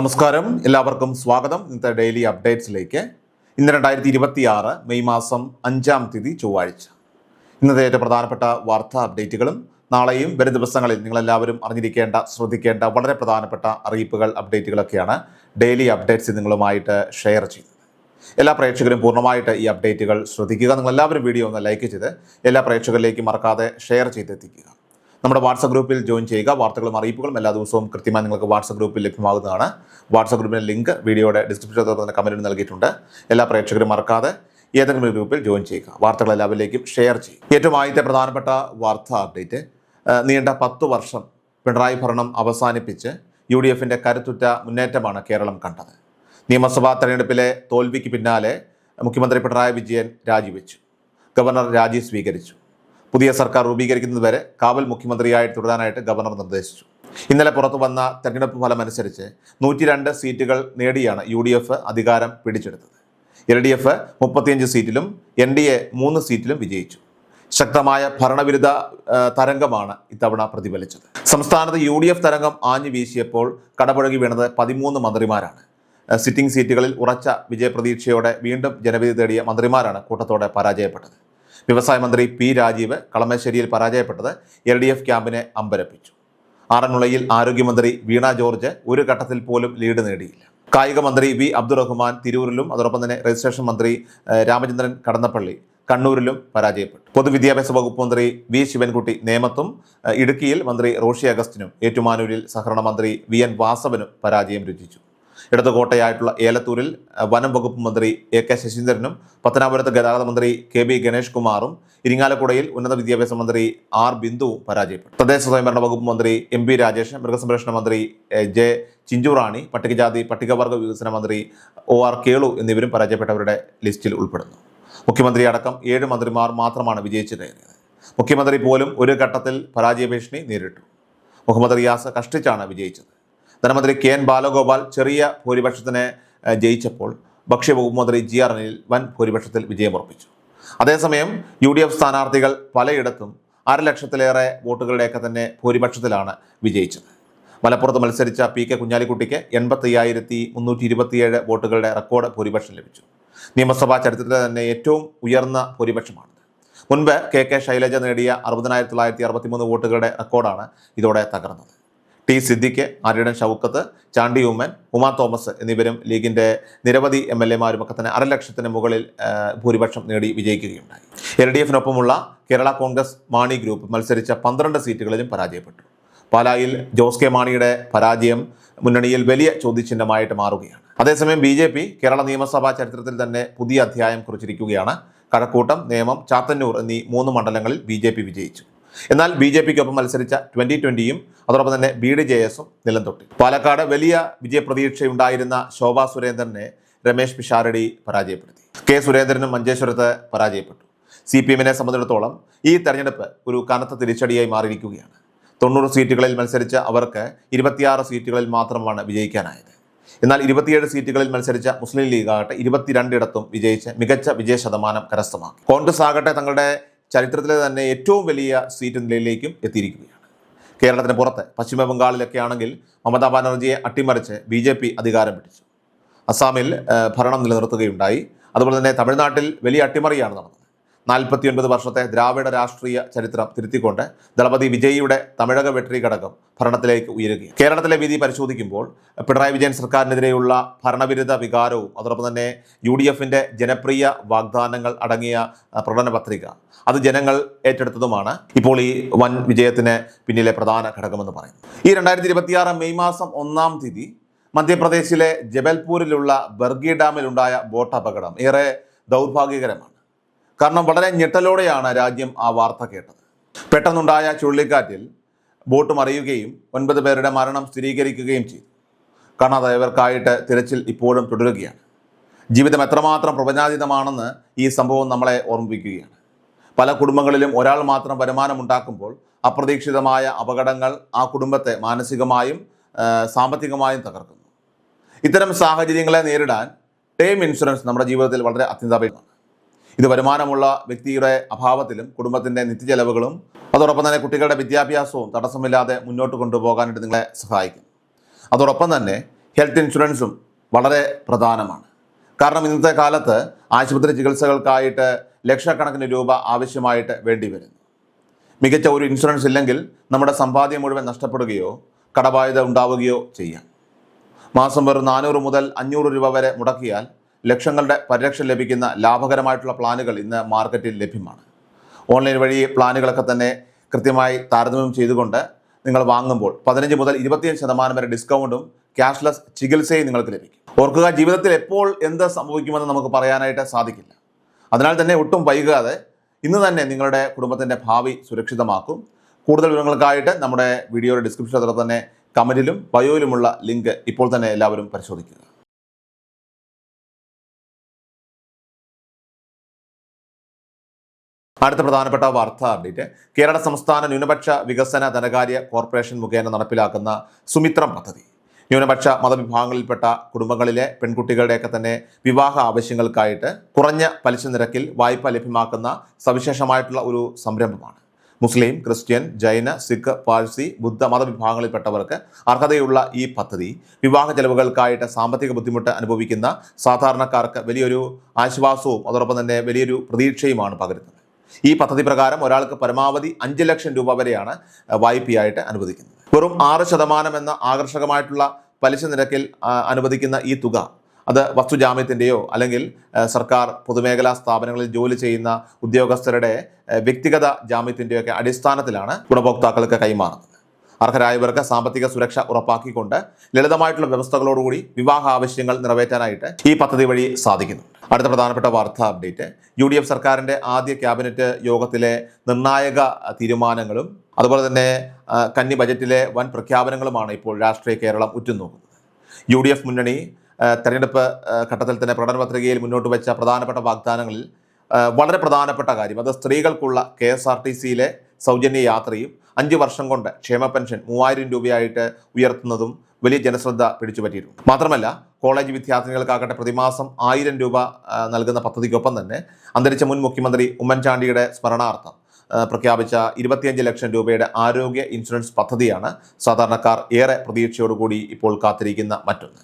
നമസ്കാരം, എല്ലാവർക്കും സ്വാഗതം. ഇന്നത്തെ ഡെയിലി അപ്ഡേറ്റ്സിലേക്ക്. ഇന്ന് 2026 മെയ് മാസം 5-ാം തീയതി ചൊവ്വാഴ്ച. ഇന്നത്തെ ഏറ്റവും പ്രധാനപ്പെട്ട വാർത്താ അപ്ഡേറ്റുകളും നാളെയും വരും ദിവസങ്ങളിൽ നിങ്ങളെല്ലാവരും അറിഞ്ഞിരിക്കേണ്ട, ശ്രദ്ധിക്കേണ്ട വളരെ പ്രധാനപ്പെട്ട അറിയിപ്പുകൾ, അപ്ഡേറ്റുകളൊക്കെയാണ് ഡെയിലി അപ്ഡേറ്റ്സ് നിങ്ങളുമായിട്ട് ഷെയർ ചെയ്യുന്നത്. എല്ലാ പ്രേക്ഷകരും പൂർണ്ണമായിട്ട് ഈ അപ്ഡേറ്റുകൾ ശ്രദ്ധിക്കുക. നിങ്ങളെല്ലാവരും വീഡിയോ ഒന്ന് ലൈക്ക് ചെയ്ത് എല്ലാ പ്രേക്ഷകരിലേക്കും മറക്കാതെ ഷെയർ ചെയ്തെത്തിക്കുക. നമ്മുടെ വാട്സപ്പ് ഗ്രൂപ്പിൽ ജോയിൻ ചെയ്യുക. വാർത്തകളും അറിയിപ്പുകളും എല്ലാ ദിവസവും കൃത്യമായി നിങ്ങൾക്ക് വാട്സപ്പ് ഗ്രൂപ്പിൽ ലഭ്യമാകുന്നതാണ്. വാട്സപ്പ് ഗ്രൂപ്പിൻ്റെ ലിങ്ക് വീഡിയോയുടെ ഡിസ്ക്രിപ്ഷനിൽ തന്നെ കമൻറ്റിൽ നൽകിയിട്ടുണ്ട്. എല്ലാ പ്രേക്ഷകരും മറക്കാതെ ഏതെങ്കിലും ഗ്രൂപ്പിൽ ജോയിൻ ചെയ്യുക. വാർത്തകൾ എല്ലാവരിലേക്കും ഷെയർ ചെയ്യും. ഏറ്റവും ആദ്യത്തെ പ്രധാനപ്പെട്ട വാർത്താ അപ്ഡേറ്റ്, നീണ്ട 10 വർഷം പിണറായി ഭരണം അവസാനിപ്പിച്ച് UDFിൻ്റെ കരുത്തുറ്റ മുന്നേറ്റമാണ് കേരളം കണ്ടത്. നിയമസഭാ തെരഞ്ഞെടുപ്പിലെ തോൽവിക്ക് പിന്നാലെ മുഖ്യമന്ത്രി പിണറായി വിജയൻ രാജിവെച്ചു. ഗവർണർ രാജി സ്വീകരിച്ചു. പുതിയ സർക്കാർ രൂപീകരിക്കുന്നതുവരെ കാവൽ മുഖ്യമന്ത്രിയായി തുടരാനായിട്ട് ഗവർണർ നിർദ്ദേശിച്ചു. ഇന്നലെ പുറത്തു വന്ന തെരഞ്ഞെടുപ്പ് ഫലം അനുസരിച്ച് 102 സീറ്റുകൾ നേടിയാണ് UDF അധികാരം പിടിച്ചെടുത്തത്. LDF 35 സീറ്റിലും NDA 3 സീറ്റിലും വിജയിച്ചു. ശക്തമായ ഭരണവിരുദ്ധ തരംഗമാണ് ഇത്തവണ പ്രതിഫലിച്ചത്. സംസ്ഥാനത്ത് UDF തരംഗം ആഞ്ഞു വീശിയപ്പോൾ കടപുഴകി വീണത് 13 മന്ത്രിമാരാണ്. സിറ്റിംഗ് സീറ്റുകളിൽ ഉറച്ച വിജയപ്രതീക്ഷയോടെ വീണ്ടും ജനവിധി തേടിയ മന്ത്രിമാരാണ് കൂട്ടത്തോടെ പരാജയപ്പെട്ടത്. വ്യവസായ മന്ത്രി P. രാജീവ് കളമശ്ശേരിയിൽ പരാജയപ്പെട്ടത് LDF ക്യാമ്പിനെ അമ്പരപ്പിച്ചു. ആറന്മുളയിൽ ആരോഗ്യമന്ത്രി വീണ ജോർജ് ഒരു ഘട്ടത്തിൽ പോലും ലീഡ് നേടിയില്ല. കായിക മന്ത്രി V. അബ്ദുറഹ്മാൻ തിരൂരിലും അതോടൊപ്പം തന്നെ രജിസ്ട്രേഷൻ മന്ത്രി രാമചന്ദ്രൻ കടന്നപ്പള്ളി കണ്ണൂരിലും പരാജയപ്പെട്ടു. പൊതുവിദ്യാഭ്യാസ വകുപ്പ് മന്ത്രി V. ശിവൻകുട്ടി നേമത്തും, ഇടുക്കിയിൽ മന്ത്രി റോഷി അഗസ്റ്റിനും, ഏറ്റുമാനൂരിൽ സഹകരണ മന്ത്രി VN വാസവനും പരാജയം രുചിച്ചു. ഇടതുകോട്ടയായിട്ടുള്ള ഏലത്തൂരിൽ വനം വകുപ്പ് മന്ത്രി AK ശശീന്ദ്രനും, പത്തനാപുരത്ത് ഗതാഗത മന്ത്രി KB ഗണേഷ് കുമാറും, ഇരിങ്ങാലക്കുടയിൽ ഉന്നത വിദ്യാഭ്യാസ മന്ത്രി R. ബിന്ദുവും പരാജയപ്പെട്ടു. തദ്ദേശ സ്വയംഭരണ വകുപ്പ് മന്ത്രി MP രാജേഷ്, മൃഗസംരക്ഷണ മന്ത്രി J. ചിഞ്ചുറാണി, പട്ടികജാതി പട്ടികവർഗ വികസന മന്ത്രി OR കേളു എന്നിവരും പരാജയപ്പെട്ടവരുടെ ലിസ്റ്റിൽ ഉൾപ്പെടുന്നു. മുഖ്യമന്ത്രി അടക്കം 7 മന്ത്രിമാർ മാത്രമാണ് വിജയിച്ചു കയറിയത്. മുഖ്യമന്ത്രി പോലും ഒരു ഘട്ടത്തിൽ പരാജയ ഭീഷണി നേരിട്ടു. മുഹമ്മദ് റിയാസ് കഷ്ടിച്ചാണ് വിജയിച്ചത്. ധനമന്ത്രി KN ബാലഗോപാൽ ചെറിയ ഭൂരിപക്ഷത്തിന് ജയിച്ചപ്പോൾ ഭക്ഷ്യവകുപ്പ് മന്ത്രി GR അനിൽ വൻ ഭൂരിപക്ഷത്തിൽ വിജയമുറപ്പിച്ചു. അതേസമയം UDF സ്ഥാനാർത്ഥികൾ പലയിടത്തും 1,00,000-ലേറെ വോട്ടുകളുടെയൊക്കെ തന്നെ ഭൂരിപക്ഷത്തിലാണ് വിജയിച്ചത്. മലപ്പുറത്ത് മത്സരിച്ച PK കുഞ്ഞാലിക്കുട്ടിക്ക് 85,327 വോട്ടുകളുടെ റെക്കോർഡ് ഭൂരിപക്ഷം ലഭിച്ചു. നിയമസഭാ ചരിത്രത്തിലെ തന്നെ ഏറ്റവും ഉയർന്ന ഭൂരിപക്ഷമാണ്. മുൻപ് KK ശൈലജ നേടിയ 60,963 വോട്ടുകളുടെ റെക്കോർഡാണ് ഇതോടെ തകർന്നത്. T. സിദ്ദിഖ്, ആര്യടൻ ഷൗക്കത്ത്, ചാണ്ടി ഉമ്മൻ, ഉമാ തോമസ് എന്നിവരും ലീഗിൻ്റെ നിരവധി MLA-മാരുമൊക്കെ തന്നെ 1,00,000-ന് മുകളിൽ ഭൂരിപക്ഷം നേടി വിജയിക്കുകയുണ്ടായി. LDFിനൊപ്പമുള്ള കേരള കോൺഗ്രസ് മാണി ഗ്രൂപ്പ് മത്സരിച്ച 12 സീറ്റുകളിലും പരാജയപ്പെട്ടു. പാലായിൽ ജോസ് കെ മാണിയുടെ പരാജയം മുന്നണിയിൽ വലിയ ചോദ്യചിഹ്നമായിട്ട് മാറുകയാണ്. അതേസമയം BJP കേരള നിയമസഭാ ചരിത്രത്തിൽ തന്നെ പുതിയ അധ്യായം കുറിച്ചിരിക്കുകയാണ്. കഴക്കൂട്ടം, നേമം, ചാത്തന്നൂർ എന്നീ 3 മണ്ഡലങ്ങളിൽ BJP വിജയിച്ചു. എന്നാൽ BJPക്കൊപ്പം മത്സരിച്ച 2020-യും അതോടൊപ്പം തന്നെ BDJS-ഉം നിലം തൊട്ടി. പാലക്കാട് വലിയ വിജയപ്രതീക്ഷയുണ്ടായിരുന്ന ശോഭാ സുരേന്ദ്രനെ രമേശ് പിഷാരടി പരാജയപ്പെടുത്തി. K. സുരേന്ദ്രനും മഞ്ചേശ്വരത്ത് പരാജയപ്പെട്ടു. CPM-നെ സംബന്ധിച്ചിടത്തോളം ഈ തെരഞ്ഞെടുപ്പ് ഒരു കനത്ത തിരിച്ചടിയായി മാറിയിരിക്കുകയാണ്. 90 സീറ്റുകളിൽ മത്സരിച്ച അവർക്ക് 26 സീറ്റുകളിൽ മാത്രമാണ് വിജയിക്കാനായത്. എന്നാൽ 27 സീറ്റുകളിൽ മത്സരിച്ച മുസ്ലിം ലീഗ് ആകട്ടെ 22 വിജയിച്ച് മികച്ച വിജയ ശതമാനം കരസ്ഥമാക്കി. കോൺഗ്രസ് ആകട്ടെ തങ്ങളുടെ ചരിത്രത്തിലെ തന്നെ ഏറ്റവും വലിയ സീറ്റ് നിലയിലേക്കും എത്തിയിരിക്കുകയാണ്. കേരളത്തിന് പുറത്ത് പശ്ചിമ ബംഗാളിലൊക്കെ ആണെങ്കിൽ മമതാ ബാനർജിയെ അട്ടിമറിച്ച് BJP അധികാരം പിടിച്ചു. അസാമിൽ ഭരണം നിലനിർത്തുകയുണ്ടായി. അതുപോലെ തന്നെ തമിഴ്നാട്ടിൽ വലിയ അട്ടിമറിയാണ് നടന്നത്. 49 വർഷത്തെ ദ്രാവിഡ രാഷ്ട്രീയ ചരിത്രം തിരുത്തിക്കൊണ്ട് ദളപതി വിജയിയുടെ തമിഴക വെട്രി ഘടകം ഭരണത്തിലേക്ക് ഉയരുകയും. കേരളത്തിലെ വിധി പരിശോധിക്കുമ്പോൾ പിണറായി വിജയൻ സർക്കാരിനെതിരെയുള്ള ഭരണവിരുദ്ധ വികാരവും അതോടൊപ്പം തന്നെ UDFിൻ്റെ ജനപ്രിയ വാഗ്ദാനങ്ങൾ അടങ്ങിയ പ്രകടന പത്രിക അത് ജനങ്ങൾ ഏറ്റെടുത്തതുമാണ് ഇപ്പോൾ ഈ വൻ വിജയത്തിന് പിന്നിലെ പ്രധാന ഘടകമെന്ന് പറയുന്നത്. ഈ 2026 മെയ് മാസം 1-ാം തീയതി മധ്യപ്രദേശിലെ ജബൽപൂരിലുള്ള ബർഗി ഡാമിലുണ്ടായ ബോട്ട് അപകടം ഏറെ ദൗർഭാഗ്യകരമാണ്. കാരണം വളരെ ഞെട്ടലോടെയാണ് രാജ്യം ആ വാർത്ത കേട്ടത്. പെട്ടെന്നുണ്ടായ ചുഴലിക്കാറ്റിൽ ബോട്ട് മറിയുകയും 9 പേരുടെ മരണം സ്ഥിരീകരിക്കുകയും ചെയ്തു. കാണാതായവർക്കായിട്ട് തിരച്ചിൽ ഇപ്പോഴും തുടരുകയാണ്. ജീവിതം എത്രമാത്രം പ്രപഞ്ചാതീതമാണെന്ന് ഈ സംഭവം നമ്മളെ ഓർമ്മിപ്പിക്കുകയാണ്. പല കുടുംബങ്ങളിലും ഒരാൾ മാത്രം വരുമാനമുണ്ടാക്കുമ്പോൾ അപ്രതീക്ഷിതമായ അപകടങ്ങൾ ആ കുടുംബത്തെ മാനസികമായും സാമ്പത്തികമായും തകർക്കുന്നു. ഇത്തരം സാഹചര്യങ്ങളെ നേരിടാൻ ടേം ഇൻഷുറൻസ് നമ്മുടെ ജീവിതത്തിൽ വളരെ അത്യന്താപേക്ഷിതമാണ്. ഇത് വരുമാനമുള്ള വ്യക്തിയുടെ അഭാവത്തിലും കുടുംബത്തിൻ്റെ നിത്യചെലവുകളും അതോടൊപ്പം തന്നെ കുട്ടികളുടെ വിദ്യാഭ്യാസവും തടസ്സമില്ലാതെ മുന്നോട്ട് കൊണ്ടുപോകാനായിട്ട് നിങ്ങളെ സഹായിക്കും. അതോടൊപ്പം തന്നെ ഹെൽത്ത് ഇൻഷുറൻസും വളരെ പ്രധാനമാണ്. കാരണം ഇന്നത്തെ കാലത്ത് ആശുപത്രി ചികിത്സകൾക്കായിട്ട് ലക്ഷക്കണക്കിന് രൂപ ആവശ്യമായിട്ട് വേണ്ടി വരുന്നു. മികച്ച ഒരു ഇൻഷുറൻസ് ഇല്ലെങ്കിൽ നമ്മുടെ സമ്പാദ്യം മുഴുവൻ നഷ്ടപ്പെടുകയോ കടബാധ്യത ഉണ്ടാവുകയോ ചെയ്യാം. മാസം വെറും 400 മുതൽ 500 രൂപ വരെ മുടക്കിയാൽ ലക്ഷങ്ങളുടെ പരിരക്ഷ ലഭിക്കുന്ന ലാഭകരമായിട്ടുള്ള പ്ലാനുകൾ ഇന്ന് മാർക്കറ്റിൽ ലഭ്യമാണ്. ഓൺലൈൻ വഴി പ്ലാനുകളൊക്കെ തന്നെ കൃത്യമായി താരതമ്യം ചെയ്തുകൊണ്ട് നിങ്ങൾ വാങ്ങുമ്പോൾ 15 മുതൽ 25% വരെ ഡിസ്കൗണ്ടും ക്യാഷ്ലെസ് ചികിത്സയും നിങ്ങൾക്ക് ലഭിക്കും. ഓർക്കുക, ജീവിതത്തിൽ എപ്പോൾ എന്ത് സംഭവിക്കുമെന്ന് നമുക്ക് പറയാനായിട്ട് സാധിക്കില്ല. അതിനാൽ തന്നെ ഒട്ടും വൈകാതെ ഇന്ന് തന്നെ നിങ്ങളുടെ കുടുംബത്തിൻ്റെ ഭാവി സുരക്ഷിതമാക്കും. കൂടുതൽ വിവരങ്ങൾക്കായിട്ട് നമ്മുടെ വീഡിയോയുടെ ഡിസ്ക്രിപ്ഷൻ അതുപോലെ തന്നെ കമൻറ്റിലും ബയോയിലുമുള്ള ലിങ്ക് ഇപ്പോൾ തന്നെ എല്ലാവരും പരിശോധിക്കുക. അടുത്ത പ്രധാനപ്പെട്ട വാർത്താ അപ്ഡേറ്റ്, കേരള സംസ്ഥാന ന്യൂനപക്ഷ വികസന ധനകാര്യ കോർപ്പറേഷൻ മുഖേന നടപ്പിലാക്കുന്ന സുമിത്രം പദ്ധതി ന്യൂനപക്ഷ മതവിഭാഗങ്ങളിൽപ്പെട്ട കുടുംബങ്ങളിലെ പെൺകുട്ടികളുടെയൊക്കെ തന്നെ വിവാഹ ആവശ്യങ്ങൾക്കായിട്ട് കുറഞ്ഞ പലിശ നിരക്കിൽ വായ്പ ലഭ്യമാക്കുന്ന സവിശേഷമായിട്ടുള്ള ഒരു സംരംഭമാണ്. മുസ്ലിം, ക്രിസ്ത്യൻ, ജൈന, സിഖ്, പാഴ്സി, ബുദ്ധ മതവിഭാഗങ്ങളിൽപ്പെട്ടവർക്ക് അർഹതയുള്ള ഈ പദ്ധതി വിവാഹ ചെലവുകൾക്കായിട്ട് സാമ്പത്തിക ബുദ്ധിമുട്ട് അനുഭവിക്കുന്ന സാധാരണക്കാർക്ക് വലിയൊരു ആശ്വാസവും അതോടൊപ്പം തന്നെ വലിയൊരു പ്രതീക്ഷയുമാണ് പകരുന്നത്. ഈ പദ്ധതി പ്രകാരം ഒരാൾക്ക് പരമാവധി 5 ലക്ഷം രൂപ വരെയാണ് വായ്പയായിട്ട് അനുവദിക്കുന്നത്. വെറും 6% എന്ന ആകർഷകമായിട്ടുള്ള പലിശ നിരക്കിൽ അനുവദിക്കുന്ന ഈ തുക അത് വസ്തുജാമ്യത്തിൻ്റെയോ അല്ലെങ്കിൽ സർക്കാർ പൊതുമേഖലാ സ്ഥാപനങ്ങളിൽ ജോലി ചെയ്യുന്ന ഉദ്യോഗസ്ഥരുടെ വ്യക്തിഗത ജാമ്യത്തിൻ്റെയോ ഒക്കെ അടിസ്ഥാനത്തിലാണ് ഗുണഭോക്താക്കൾക്ക് കൈമാറുന്നത്. അർഹരായവർക്ക് സാമ്പത്തിക സുരക്ഷ ഉറപ്പാക്കിക്കൊണ്ട് ലളിതമായിട്ടുള്ള വ്യവസ്ഥകളോടുകൂടി വിവാഹ ആവശ്യങ്ങൾ നിറവേറ്റാനായിട്ട് ഈ പദ്ധതി വഴി സാധിക്കുന്നു. അടുത്ത പ്രധാനപ്പെട്ട വാർത്താ അപ്ഡേറ്റ്, UDF സർക്കാരിൻ്റെ ആദ്യ ക്യാബിനറ്റ് യോഗത്തിലെ നിർണായക തീരുമാനങ്ങളും അതുപോലെ തന്നെ കന്നി ബജറ്റിലെ വൻ പ്രഖ്യാപനങ്ങളുമാണ് ഇപ്പോൾ രാഷ്ട്രീയ കേരളം ഉറ്റുനോക്കുന്നത്. UDF മുന്നണി തെരഞ്ഞെടുപ്പ് ഘട്ടത്തിൽ തന്നെ പ്രകടന പത്രികയിൽ മുന്നോട്ട് വെച്ച പ്രധാനപ്പെട്ട വാഗ്ദാനങ്ങളിൽ വളരെ പ്രധാനപ്പെട്ട കാര്യം അത് സ്ത്രീകൾക്കുള്ള KSRTCയിലെ സൗജന്യ യാത്രയും 5 വർഷം കൊണ്ട് ക്ഷേമ പെൻഷൻ 3000 രൂപയായിട്ട് ഉയർത്തുന്നതും വലിയ ജനശ്രദ്ധ പിടിച്ചുപറ്റിയിട്ടുണ്ട്. മാത്രമല്ല, കോളേജ് വിദ്യാർത്ഥികൾക്കാകട്ടെ പ്രതിമാസം 1000 രൂപ നൽകുന്ന പദ്ധതിക്കൊപ്പം തന്നെ അന്തരിച്ച മുൻ മുഖ്യമന്ത്രി ഉമ്മൻചാണ്ടിയുടെ സ്മരണാർത്ഥം പ്രഖ്യാപിച്ച 25 ലക്ഷം രൂപയുടെ ആരോഗ്യ ഇൻഷുറൻസ് പദ്ധതിയാണ് സാധാരണക്കാർ ഏറെ പ്രതീക്ഷയോടുകൂടി ഇപ്പോൾ കാത്തിരിക്കുന്ന മറ്റൊന്ന്.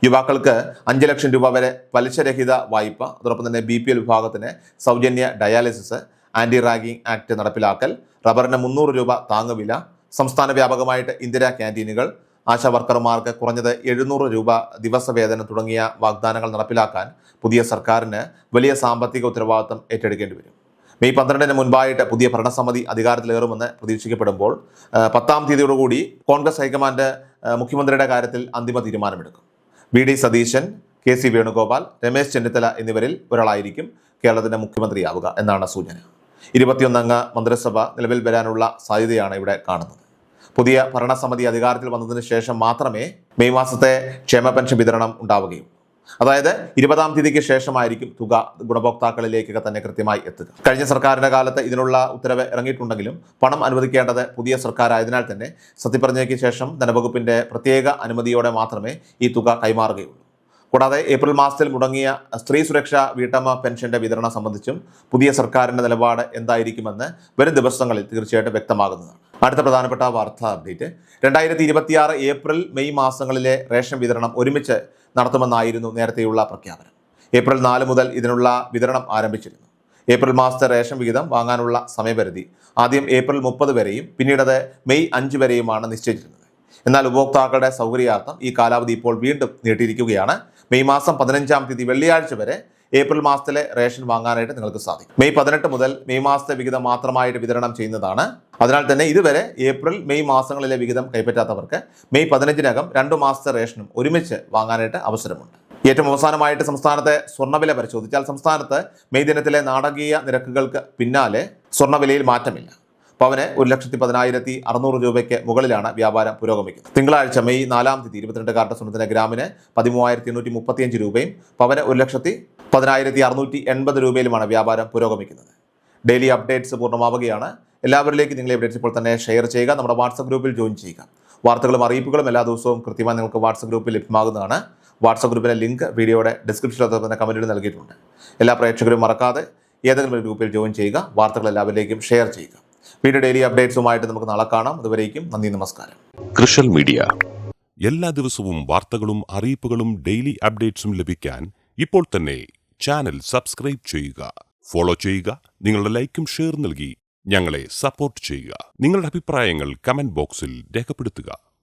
യുവാക്കൾക്ക് 5 ലക്ഷം രൂപ വരെ പലിശരഹിത വായ്പ, അതോടൊപ്പം തന്നെ BPL വിഭാഗത്തിന് സൗജന്യ ഡയാലിസിസ്, ആൻറ്റി റാഗിംഗ് ആക്ട് നടപ്പിലാക്കൽ, റബ്ബറിന് 300 രൂപ താങ്ങുവില, സംസ്ഥാന വ്യാപകമായിട്ട് ഇന്ദിരാ ക്യാൻറ്റീനുകൾ, ആശാ വർക്കർമാർക്ക് കുറഞ്ഞത് 700 രൂപ ദിവസവേതനം തുടങ്ങിയ വാഗ്ദാനങ്ങൾ നടപ്പിലാക്കാൻ പുതിയ സർക്കാരിന് വലിയ സാമ്പത്തിക ഉത്തരവാദിത്തം ഏറ്റെടുക്കേണ്ടി വരും. മെയ് 12-ന് മുൻപായിട്ട് പുതിയ ഭരണസമിതി അധികാരത്തിലേറുമെന്ന് പ്രതീക്ഷിക്കപ്പെടുമ്പോൾ 10-ാം തീയതിയോടുകൂടി കോൺഗ്രസ് ഹൈക്കമാൻഡ് മുഖ്യമന്ത്രിയുടെ കാര്യത്തിൽ അന്തിമ തീരുമാനമെടുക്കും. VD സതീശൻ, KC വേണുഗോപാൽ, രമേശ് ചെന്നിത്തല എന്നിവരിൽ ഒരാളായിരിക്കും കേരളത്തിൻ്റെ മുഖ്യമന്ത്രിയാവുക എന്നാണ് സൂചന. 21 അംഗ മന്ത്രിസഭ നിലവിൽ വരാനുള്ള സാധ്യതയാണ് ഇവിടെ കാണുന്നത്. പുതിയ ഭരണസമിതി അധികാരത്തിൽ വന്നതിന് ശേഷം മാത്രമേ മെയ് മാസത്തെ ക്ഷേമ പെൻഷൻ വിതരണം ഉണ്ടാവുകയുള്ളൂ. അതായത് 20-ാം തീയതിക്ക് ശേഷമായിരിക്കും തുക ഗുണഭോക്താക്കളിലേക്കൊക്കെ തന്നെ കൃത്യമായി എത്തുക. കഴിഞ്ഞ സർക്കാരിൻ്റെ കാലത്ത് ഇതിനുള്ള ഉത്തരവ് ഇറങ്ങിയിട്ടുണ്ടെങ്കിലും പണം അനുവദിക്കേണ്ടത് പുതിയ സർക്കാരായതിനാൽ തന്നെ സത്യപ്രതിജ്ഞയ്ക്ക് ശേഷം ധനവകുപ്പിൻ്റെ പ്രത്യേക അനുമതിയോടെ മാത്രമേ ഈ തുക കൈമാറുകയുള്ളൂ. കൂടാതെ ഏപ്രിൽ മാസത്തിൽ മുടങ്ങിയ സ്ത്രീ സുരക്ഷാ വീട്ടമ്മ പെൻഷന്റെ വിതരണം സംബന്ധിച്ചും പുതിയ സർക്കാരിൻ്റെ നിലപാട് എന്തായിരിക്കുമെന്ന് വരും ദിവസങ്ങളിൽ തീർച്ചയായിട്ടും വ്യക്തമാകുന്നതാണ്. അടുത്ത പ്രധാനപ്പെട്ട വാർത്താ അപ്ഡേറ്റ്, 2026 ഏപ്രിൽ മെയ് മാസങ്ങളിലെ റേഷൻ വിതരണം ഒരുമിച്ച് നടത്തുമെന്നായിരുന്നു നേരത്തെയുള്ള പ്രഖ്യാപനം. ഏപ്രിൽ 4 മുതൽ ഇതിനുള്ള വിതരണം ആരംഭിച്ചിരുന്നു. ഏപ്രിൽ മാസത്തെ റേഷൻ വിഹിതം വാങ്ങാനുള്ള സമയപരിധി ആദ്യം ഏപ്രിൽ 30 വരെയും പിന്നീട് മെയ് 5 വരെയുമാണ് നിശ്ചയിച്ചിരുന്നത്. എന്നാൽ ഉപഭോക്താക്കളുടെ സൗകര്യാർത്ഥം ഈ കാലാവധി ഇപ്പോൾ വീണ്ടും നീട്ടിയിരിക്കുകയാണ്. മെയ് മാസം 15-ാം തീയതി വെള്ളിയാഴ്ച വരെ ഏപ്രിൽ മാസത്തിലെ റേഷൻ വാങ്ങാനായിട്ട് നിങ്ങൾക്ക് സാധിക്കും. മെയ് 18 മുതൽ മെയ് മാസത്തെ വിഹിതം മാത്രമായിട്ട് വിതരണം ചെയ്യുന്നതാണ്. അതിനാൽ തന്നെ ഇതുവരെ ഏപ്രിൽ മെയ് മാസങ്ങളിലെ വിഹിതം കൈപ്പറ്റാത്തവർക്ക് മെയ് 15-നകം 2 മാസത്തെ റേഷനും ഒരുമിച്ച് വാങ്ങാനായിട്ട് അവസരമുണ്ട്. ഏറ്റവും അവസാനമായിട്ട് സംസ്ഥാനത്തെ സ്വർണ്ണവില പരിശോധിച്ചാൽ സംസ്ഥാനത്ത് മെയ് ദിനത്തിലെ നാടകീയ നിരക്കുകൾക്ക് പിന്നാലെ സ്വർണ്ണവിലയിൽ മാറ്റമില്ല. പവന് 1,10,600 രൂപയ്ക്ക് മുകളിലാണ് വ്യാപാരം പുരോഗമിക്കുന്നത്. തിങ്കളാഴ്ച മെയ് 4-ാം തീയതി 22 സ്വർണ്ണത്തിന് ഗ്രാമിന് 13,835 രൂപയും പവന് 1,10,680 രൂപയിലുമാണ് വ്യാപാരം പുരോഗമിക്കുന്നത്. ഡെയിലി അപ്ഡേറ്റ്സ് പൂർണ്ണമാവുകയാണ്. എല്ലാവരിലേക്കും നിങ്ങൾ അപ്ഡേറ്റ്സ് ഇപ്പോൾ തന്നെ ഷെയർ ചെയ്യുക. നമ്മുടെ വാട്സപ്പ് ഗ്രൂപ്പിൽ ജോയിൻ ചെയ്യുക. വാർത്തകളും അറിയിപ്പുകളും എല്ലാ ദിവസവും കൃത്യമായി നിങ്ങൾക്ക് വാട്സപ്പ് ഗ്രൂപ്പിൽ ലഭ്യമാകുന്നതാണ്. വാട്സപ്പ് ഗ്രൂപ്പിലെ ലിങ്ക് വീഡിയോയുടെ ഡിസ്ക്രിപ്ഷനിൽ തന്നെ കമൻറ്റിൽ നൽകിയിട്ടുണ്ട്. എല്ലാ പ്രേക്ഷകരും മറക്കാതെ ഏതെങ്കിലും ഒരു ഗ്രൂപ്പിൽ ജോയിൻ ചെയ്യുക. വാർത്തകൾ എല്ലാവരിലേക്കും ഷെയർ ചെയ്യുക. വീഡിയോ ഡെയിലി അപ്ഡേറ്റ്സുമായിട്ട് നമുക്ക് നാളെ കാണാം. അതുവരേക്കും നന്ദി, നമസ്കാരം. കൃഷൽ മീഡിയ എല്ലാ ദിവസവും വാർത്തകളും അറിയിപ്പുകളും ഡെയിലി അപ്ഡേറ്റ്സും ലഭിക്കാൻ ഇപ്പോൾ തന്നെ ചാനൽ സബ്സ്ക്രൈബ് ചെയ്യുക, ഫോളോ ചെയ്യുക. നിങ്ങളുടെ ലൈക്കും ഷെയർ നൽകി ഞങ്ങളെ സപ്പോർട്ട് ചെയ്യുക. നിങ്ങളുടെ അഭിപ്രായങ്ങൾ കമന്റ് ബോക്സിൽ രേഖപ്പെടുത്തുക.